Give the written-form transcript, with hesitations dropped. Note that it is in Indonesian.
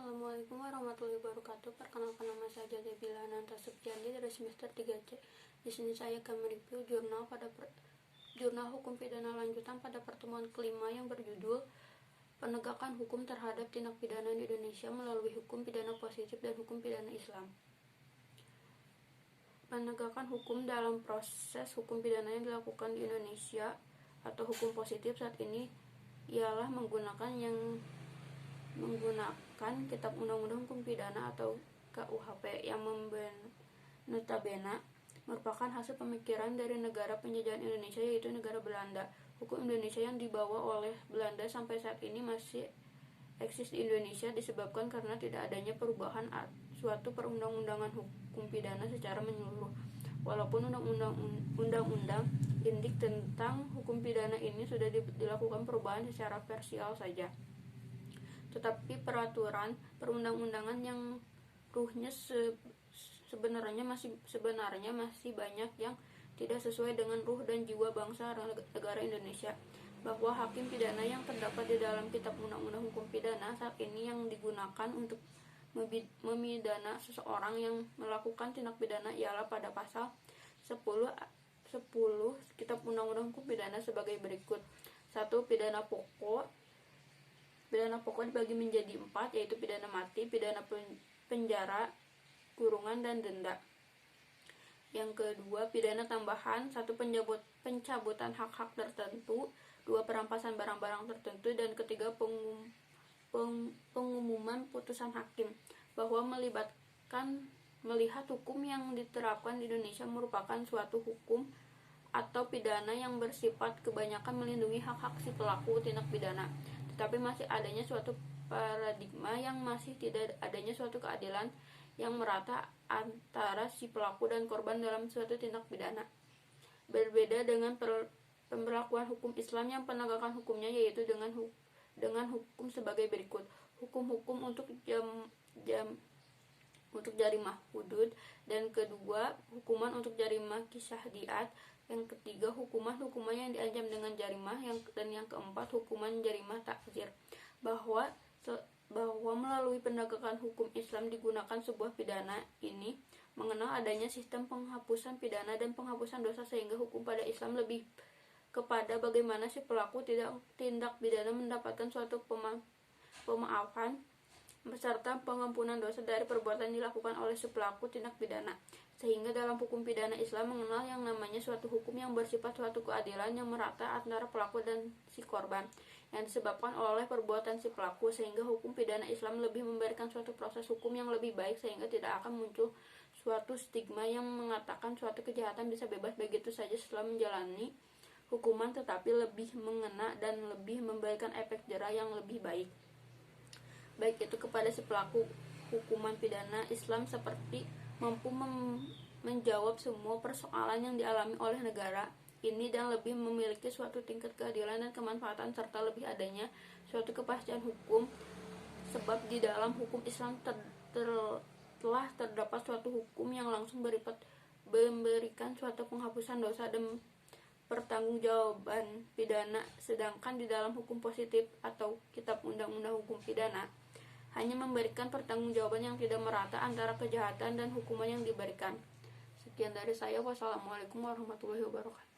Assalamualaikum warahmatullahi wabarakatuh. Perkenalkan, nama saya Jadebila Nanta Supiandi dari semester 3C. Di sini saya akan mereview jurnal hukum pidana lanjutan pada pertemuan kelima yang berjudul Penegakan Hukum Terhadap Tindak Pidana di Indonesia melalui Hukum Pidana Positif dan Hukum Pidana Islam. Penegakan hukum dalam proses hukum pidana yang dilakukan di Indonesia atau hukum positif saat ini ialah menggunakan Kitab Undang-Undang Hukum Pidana atau KUHP yang notabene merupakan hasil pemikiran dari negara penjajahan Indonesia, yaitu negara Belanda. Hukum Indonesia yang dibawa oleh Belanda sampai saat ini masih eksis di Indonesia disebabkan karena tidak adanya perubahan suatu perundang-undangan hukum pidana secara menyeluruh. Walaupun undang-undang indik tentang hukum pidana ini sudah dilakukan perubahan secara parsial saja, tetapi peraturan perundang-undangan yang ruhnya sebenarnya masih banyak yang tidak sesuai dengan ruh dan jiwa bangsa negara Indonesia, bahwa hakim pidana yang terdapat di dalam Kitab Undang-Undang Hukum Pidana saat ini yang digunakan untuk memidana seseorang yang melakukan tindak pidana ialah pada pasal 10 Kitab Undang-Undang Hukum Pidana sebagai berikut. 1. Pidana pokok dibagi menjadi 4, yaitu pidana mati, pidana penjara, kurungan, dan denda. Yang kedua, pidana tambahan. 1. Pencabutan hak-hak tertentu. 2. Perampasan barang-barang tertentu. Dan ketiga, pengumuman putusan hakim, bahwa melihat hukum yang diterapkan di Indonesia merupakan suatu hukum atau pidana yang bersifat kebanyakan melindungi hak-hak si pelaku tindak pidana, tetapi masih adanya suatu paradigma yang masih tidak adanya suatu keadilan yang merata antara si pelaku dan korban dalam suatu tindak pidana. Berbeda dengan pemberlakuan hukum Islam yang penegakan hukumnya yaitu dengan hukum sebagai berikut. Hukum-hukum untuk jarimah hudud, dan kedua, hukuman untuk jarimah kisah diat. Yang ketiga, hukuman yang diancam dengan jarimah, dan yang keempat, hukuman jarimah takzir. Bahwa melalui penegakan hukum Islam digunakan sebuah pidana ini mengenal adanya sistem penghapusan pidana dan penghapusan dosa, sehingga hukum pada Islam lebih kepada bagaimana si pelaku tindak pidana mendapatkan suatu pemaafan beserta pengampunan dosa dari perbuatan dilakukan oleh si pelaku tindak pidana, sehingga dalam hukum pidana Islam mengenal yang namanya suatu hukum yang bersifat suatu keadilan yang merata antara pelaku dan si korban yang disebabkan oleh perbuatan si pelaku, sehingga hukum pidana Islam lebih memberikan suatu proses hukum yang lebih baik, sehingga tidak akan muncul suatu stigma yang mengatakan suatu kejahatan bisa bebas begitu saja setelah menjalani hukuman, tetapi lebih mengena dan lebih memberikan efek jera yang lebih baik, baik itu kepada si pelaku. Hukuman pidana Islam seperti mampu menjawab semua persoalan yang dialami oleh negara ini dan lebih memiliki suatu tingkat keadilan dan kemanfaatan, serta lebih adanya suatu kepastian hukum, sebab di dalam hukum Islam telah terdapat suatu hukum yang langsung memberikan suatu penghapusan dosa dan pertanggungjawaban pidana, sedangkan di dalam hukum positif atau Kitab Undang-Undang Hukum Pidana hanya memberikan pertanggungjawaban yang tidak merata antara kejahatan dan hukuman yang diberikan. Sekian dari saya. Wassalamualaikum warahmatullahi wabarakatuh.